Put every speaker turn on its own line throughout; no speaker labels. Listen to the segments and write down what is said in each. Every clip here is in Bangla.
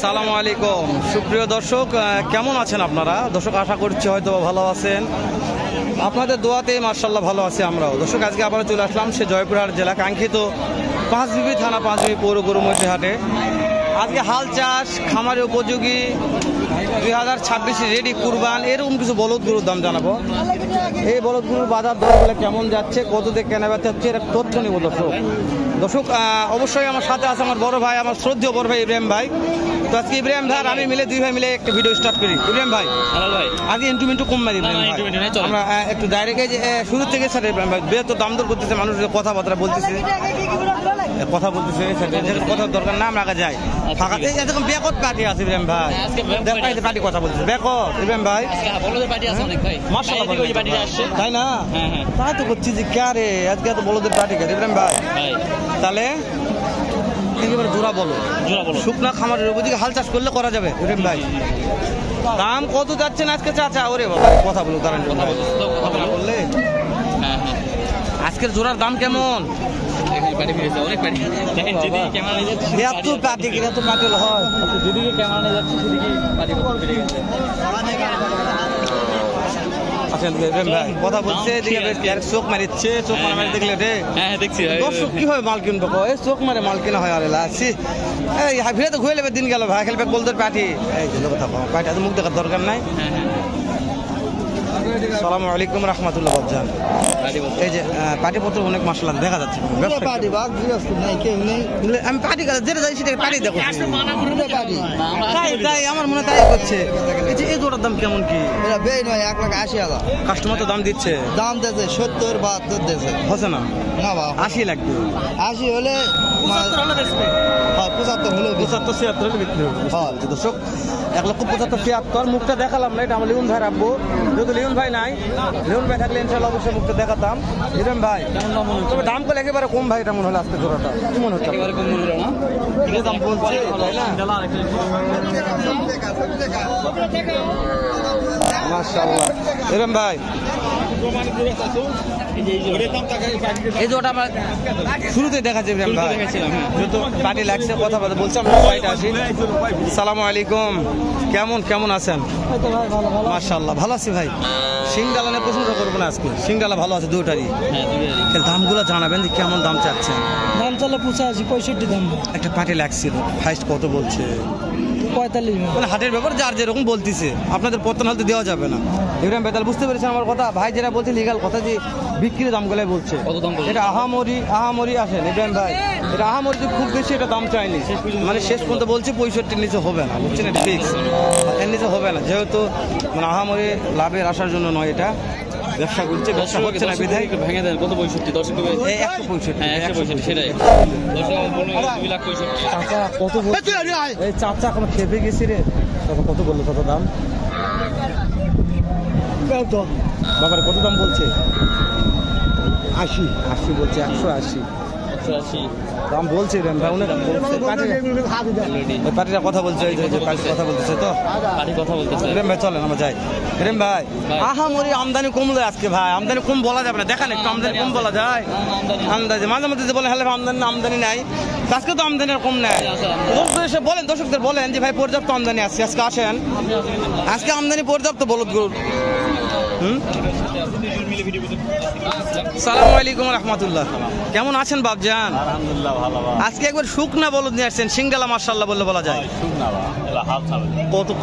আসসালামু আলাইকুম সুপ্রিয় দর্শক, কেমন আছেন আপনারা? দর্শক আশা করছি হয়তো ভালো আছেন, আপনাদের দোয়াতেই মাশাআল্লাহ ভালো আছি আমরাও। দর্শক আজকে আবার চলে আসলাম সে জয়পুরহাট জেলা কাঙ্ক্ষিত পাঁচবিবি থানা পাঁচবিবি পৌর গরুমতি হাটে। আজকে হাল চাষ খামারে উপযোগী 2026 রেডি কুরবান এরকম কিছু বলদ গরুর দাম জানাবো। এই বলদ গরুর বাজার দরগুলো কেমন যাচ্ছে, কত দিয়ে কেনা বেচা হচ্ছে, এর তথ্য নেব দর্শক। অবশ্যই আমার সাথে আছে আমার বড় ভাই, আমার শ্রদ্ধেয় বড় ভাই ইব্রাহিম ভাই। তো আজকে ইব্রাহিম ভাই আমি মিলে দুই ভাই মিলে একটা ভিডিও স্টার্ট করি। ইব্রাহিম ভাই আগে ইন্টুমেন্টু কম মারি, আমরা একটু ডাইরেক্ট শুরু থেকে স্যার ইব্রাহিম ভাই বেহতর দাম দর করতেছে, মানুষ কথাবার্তা বলতেছে কথার দরকার না, আমরা আগে যাই ফাঁকাতে এরকম বেকত পার্টি আছে ইব্রাহিম ভাই, পার্টি কথা বলছে বেকত ইব্রাহিম ভাই তাই না? তাই তো করছি যে কে রে আজকে এত বলদের পার্টি কে ইব্রাহিম ভাই? তাহলে একেবারে জোড়া বলো শুকনা খামারের ওদিকে হাল চাষ করলে করা যাবে ইব্রাহিম ভাই। দাম কত যাচ্ছেন আজকে চাচা? ওরে বাবা কথা বলো দাঁড়ান বললে আজকের জোড়ার দাম কেমন? কথা বলছে চোখ মারিচ্ছে, চোখ মারি দেখলে রে দর্শক কিভাবে মাল কিনবো? চোখ মারে মাল কিনা হয় আর আছি ভিড়ে তো ঘুরে নেবে দিন গেল ভাই, খেলবে বলতে পাঠি কথা পাঠি মুখ দেখার দরকার নাই। আসসালামু আলাইকুম রাহমাতুল্লাহ বাবজান। এই যে পাটিপত্র অনেক মাশাআল্লাহ দেখা যাচ্ছে, আমি পাটি যেটা যাই সেটা পাটি দেখো তাই আমার মনে তাই করছে। এই জোড়ার দাম কেমন কি?
1,80,000
কাস্টমার তো দাম দিচ্ছে,
দাম দিচ্ছে 70-72 দিচ্ছে,
হচ্ছে না
না বাবা
80 লাগবে,
80 হলে 75 হলে
75-76 হলে বিক্রি হবে। দর্শক 1,75,000 মুখটা দেখালাম না, এটা আমার লিওন ভাই রাখবো, যেহেতু লিওন ভাই নাই, লিওন ভাই থাকলে ইনশাআল্লাহ অবশ্যই মুখটা দেখাতাম। লিওন ভাই তবে দাম করলে একেবারে কম ভাই, এটা মনে হলো আজকে জোড়াটা কি মনে হচ্ছে? একেবারে কম মনে হলো না, দাম বলছে তাই না? মাশাআল্লাহ ইব্রাহিম ভাই এই জোড়াটা আমরা শুরুতে দেখাচ্ছি ইব্রাহিম ভাই, যেহেতু পার্টি লাগছে কথা বলছি আমরা সবাইটা আসি। সালামু আলাইকুম, কেমন আছেন? মাশাআল্লাহ ভালো আছি ভাই। সিংডালা নিয়ে প্রশংসা করবো না আজকে, সিংডালা ভালো আছে দুটারই। দামগুলো জানাবেন যে কেমন দাম চাচ্ছেন?
দাম চলে 85-65 দাম।
একটা পার্টি লাগছিল, হাইস্ট কত বলছে?
45।
মানে হাটের ব্যাপার যার যেরকম বলতেছে, আপনাদের পতন হলতে দেওয়া যাবে না। ইব্রাহিম ভাই তাহলে বুঝতে পেরেছেন আমার কথা? ভাই যেটা বলছে লিগাল কথা, যে বিক্রির দামগুলাই বলছে, এটা আহামরি আসেন ইব্রাহিম ভাই, এটা আহামরি খুব বেশি এটা দাম চাইনি, মানে শেষ পর্যন্ত বলছে 65-র নিচে হবে না, বুঝছেন? এটা ফিক্স, এর নিচে হবে না, যেহেতু মানে আহামরি লাভের আসার জন্য নয়, এটা ব্যবসা করছে, ব্যবসা হচ্ছে না বিধায়
ভেঙে দেন। কত 65? 165 সেটাই।
চাচা কত বলছে? এই চাচা এখন খেপে গেছি রে, কত বললো কত দাম? বাবার কত দাম বলছে? 80 বলছে, 180 দাম বলছে পার্টিরা কথা বলছে, কথা বলতেছে তো রেম ভাই চলেন আমরা যাই। রেম ভাই আহামরি আমদানি কমলে আজকে ভাই, আমদানি কম বলা যাবে না, দেখান একটু আমদানি কম বলা যায়? আমদানি মাঝে মাঝে বলে হলে আমদানি নাই, আজকে তো আমদানি কম নেয়। বলেন দর্শকদের বলেন যে ভাই পর্যাপ্ত আমদানি আছে আজকে, আসেন আজকে আমদানি পর্যাপ্ত বলদ গরুর। সালামু আলাইকুম রাহমাতুল্লাহ, কেমন আছেন বাবজান?
আলহামদুলিল্লাহ ভালো।
আজকে একবার শুকনা বলদ নিয়ে আসছেন, সিংডালা মাশাআল্লাহ বললে বলা যায়।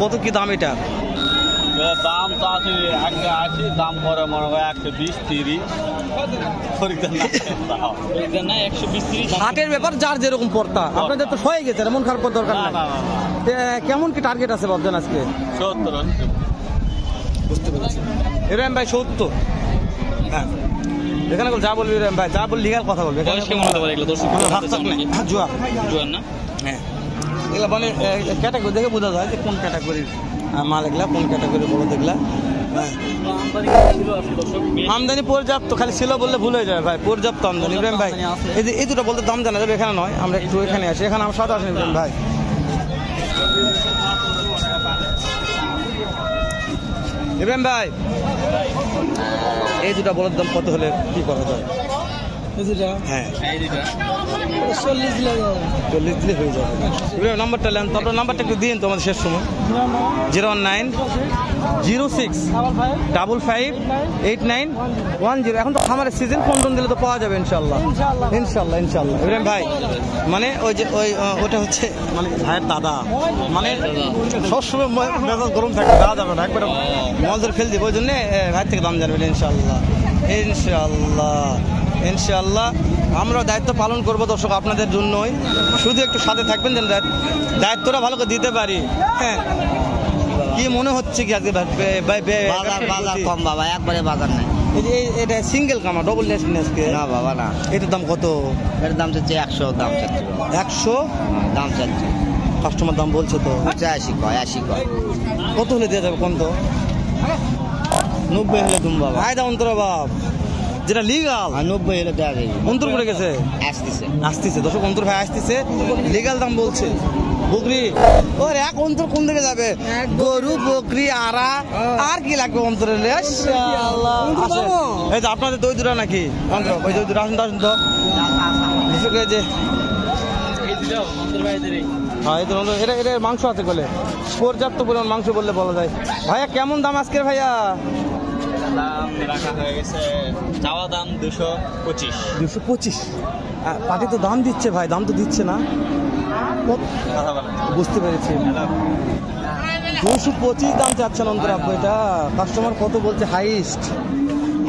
কত কি দাম এটা?
দাম তো আছে 180, দাম পরে মনে হয় 120-30।
হাটের ব্যাপার যার যেরকম পড়তা, আপনাদের তো হয়ে গেছে, এমন খারাপ দরকার নাই। কেমন কি টার্গেট আছে বাবজান আজকে?
70।
বুঝতে পেরেছি ইব্রাহিম ভাই 70। হ্যাঁ এখানে যা বলবি ইব্রাহিম ভাই, যা বললি লিগাল কথা বলবে, জুয়া
না?
হ্যাঁ এগুলা মানে ক্যাটাগরি দেখে বোঝা যায় যে কোন ক্যাটাগরির মাল, এগুলা কোন ক্যাটাগরি বলো দেখলা। আমদানি পর্যাপ্ত, খালি ছিল বললে ভুল হয়ে যাবে ভাই, পর্যাপ্ত আমদানি ইব্রাহিম ভাই। এই দুটো বলতে দাম জানা যাবে, এখানে নয়, আমরা একটু এখানে আসি, এখানে আমার সাথে আসেন ইব্রাহিম ভাই। ইব্রাহিম ভাই এই দুটা বলার দাম কত হলে কি করা যায়?
এই দুটা
হ্যাঁ
এই দুটো
40 দিলে যাবে।
40 দিলে হয়ে যাবে। ইব্রাহিম নাম্বারটা নেন তো, আপনার নাম্বারটা একটু দিন তো আমাদের শেষ সময়। 019 06 55 89 10। এখন তো খামারের সিজন, ফোন টোন দিলে তো পাওয়া যাবে ইনশাল্লাহ। ইনশাল্লাহ ইনশাল্লাহ। ইব্রাহিম ভাই মানে ওই যে ওটা হচ্ছে মানে ভাইয়ের দাদা, মানে সবসময় মেজাজ গরম থাকে, দেওয়া যাবে না, একবার মজুর ফেল দিব, ওই জন্য ভাই থেকে দাম জানবেন ইনশাল্লাহ। ইনশাল্লাহ ইনশাল্লাহ আমরা দায়িত্ব পালন করবো দর্শক আপনাদের জন্যই, শুধু একটু সাথে থাকবেন যেন দায়িত্বটা ভালো করে দিতে পারি। হ্যাঁ কি মনে হচ্ছে কি আজকে
বাজার কম বাবা, একবারে বাজার নাই।
এই যে এটা সিঙ্গেল কামা, ডবল নেসকে
না বাবা না,
এটার দাম কত?
এর দাম চাচ্ছে 100, দাম চাচ্ছে
100
দাম চাচ্ছে
কাস্টমার দাম বলছে তো
80 কয় 80 কয়।
কত হলে দেওয়া যাবে কোন তো?
90 হলে তুমি বাবা,
আয়দা অন্তর বাপ যেটা লিগাল
90 হলে দেওয়া যাবে।
অন্তর পড়ে গেছে,
আসতেছে
আসতেছে দর্শক, অন্তর ভাই আসতেছে, লিগাল দাম বলছে। বকরি ওর এক অন্তর কোন দিকে যাবে? গরু বকরি আরা আর কি লাগবে অন্তরে? এই যে আপনাদের দই দুরা নাকি অন্তর, ওই দই দুরা আসুন তো, আসুন তো দর্শক। এই যে
এই দুটো অন্তর ভাইদেরই।
হ্যাঁ এই তো অন্তর, এটা মাংস আছে বলে, পর্যাপ্ত পরিমাণ মাংস বললে বলা যায়। ভাইয়া কেমন দাম আজকের ভাইয়া?
দাম রাখা হয়ে গেছে, চাওয়া দাম 225।
225। পাটি তো দাম দিচ্ছে ভাই, দাম তো দিচ্ছে না।
কথা বলেন।
বুঝতে পেরেছি, 225 দাম চাচ্ছেন অন্তর আপু। এটা কাস্টমার কত বলছে হাইস্ট?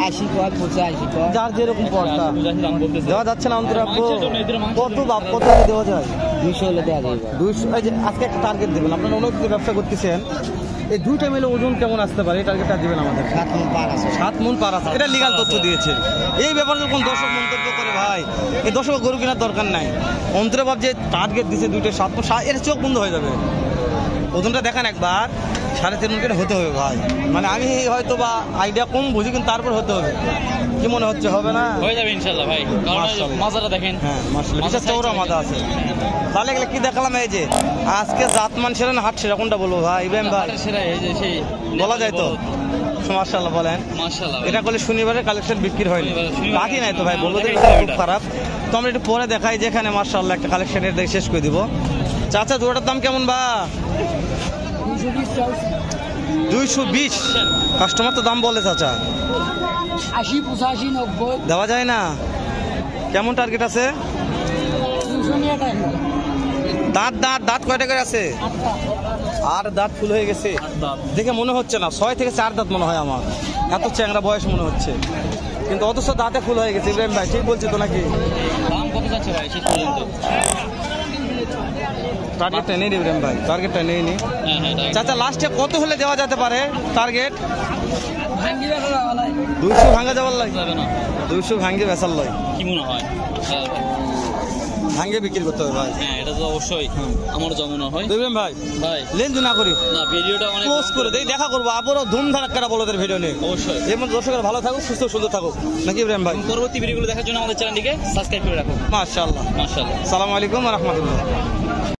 80 কয় 85 কয়।
যার যেরকম পড়তা
দাম বলতেছে।
দেওয়া যাচ্ছে না অন্তর আপু। কত বাপ, কত দেওয়া যায়?
200 হলে দেওয়া যাবে।
200। এই যে আজকে একটা টার্গেট দেবেন, আপনারা অনেক কিছু ব্যবসা করতেছেন, এই দুইটা মিলে ওজন কেমন আসতে পারে এই টার্গেটটা দিবেন আমাদের।
7 মণ পার আছে।
7 মণ পার আছে, এটা লিগাল তথ্য দিয়েছে। এই ব্যাপারে যখন দর্শক মন্তব্য করে ভাই, এই দর্শক গরু কেনার দরকার নাই। অন্তরে বাপ যে টার্গেট দিছে দুইটা 7 মণ, এটা চোখ বন্ধ হয়ে যাবে। ওজনটা দেখান একবার, 3.5 মণ করে হতে হবে ভাই। মানে আমি হয়তো বা আইডিয়া কম বুঝি, কিন্তু তারপর হতে হবে। কি মনে হচ্ছে, হবে না?
হয়ে যাবে ইনশাআল্লাহ ভাই, কারণ
মাশাআল্লাহ।
মাজাটা দেখেন।
হ্যাঁ মাশাআল্লাহ, বিশাল চওড়া মাথা আছে। তাহলে গেলে কি দেখালাম, এই যে আজকে জাতমান সেরা না হাট সেরা, কোনটা বলবো ভাই ইব্রাহিম ভাই?
সেরা এই যে সেই
বলা যায় তো? মাশাআল্লাহ বলেন।
মাশাআল্লাহ।
এটা করলে শনিবারের কালেকশন বিক্রি হয়নি,
শনিবারে
বাকি নাই তো ভাই, বলবো যে
দেখাই
খুব খারাপ। তো আমরা একটু পরে দেখাই, যেখানে মাশাআল্লাহ একটা কালেকশনের দেখে শেষ করে দিব। চাচা দুটার দাম কেমন বা? 220। কাস্টমার তো দাম বলে চাচা,
80 85 90
দেওয়া যায় না। কেমন টার্গেট আছে?
200 নিয়ে টাকা।
দাঁত দাঁত দাঁত কয়টা করে আছে? আর দাঁত ফুল হয়ে গেছে দেখে মনে হচ্ছে না, 6 থেকে 4 দাঁত মনে হয় আমার, এত চ্যাংড়া বয়স মনে হচ্ছে, কিন্তু অথচ দাঁতে ফুল হয়ে গেছে। ইব্রাহিম ভাই ঠিক বলছি তো নাকি?
দাম কত যাচ্ছে ভাই শেষ পর্যন্ত?
টার্গেটটা নেই ইব্রাহিম ভাই, টার্গেটটা নেই নি।
হ্যাঁ
চাচা লাস্টে কত হলে দেওয়া যেতে পারে টার্গেট?
ভাঙ্গি রাখা ভাই।
200 ভাঙা যাবার লাগে,
যাবে না
200 ভাঙে বেচার লয়,
কি মনে হয়?
ভাঙে বিক্রি করতে হবে ভাই।
হ্যাঁ এটা তো অবশ্যই আমার যেমন হয়
ইব্রাহিম ভাই
ভাই।
লেনদেন না করি,
না ভিডিওটা অনেক
ক্লোজ করে দেই, দেখা করবো আবারও ধুমধারাক্কারা বলদের ভিডিও নিয়ে।
অবশ্যই।
এমন দর্শকেরা ভালো থাকুক, সুস্থ সুন্দর থাকুক নাকি ইব্রাহিম ভাই?
পরবর্তী ভিডিওগুলো দেখার জন্য আমাদের চ্যানেলটিকে সাবস্ক্রাইব করে রাখুন।
মাশাআল্লাহ।
মাশাআল্লাহ।
আসসালামু আলাইকুম ওয়া রাহমাতুল্লাহ।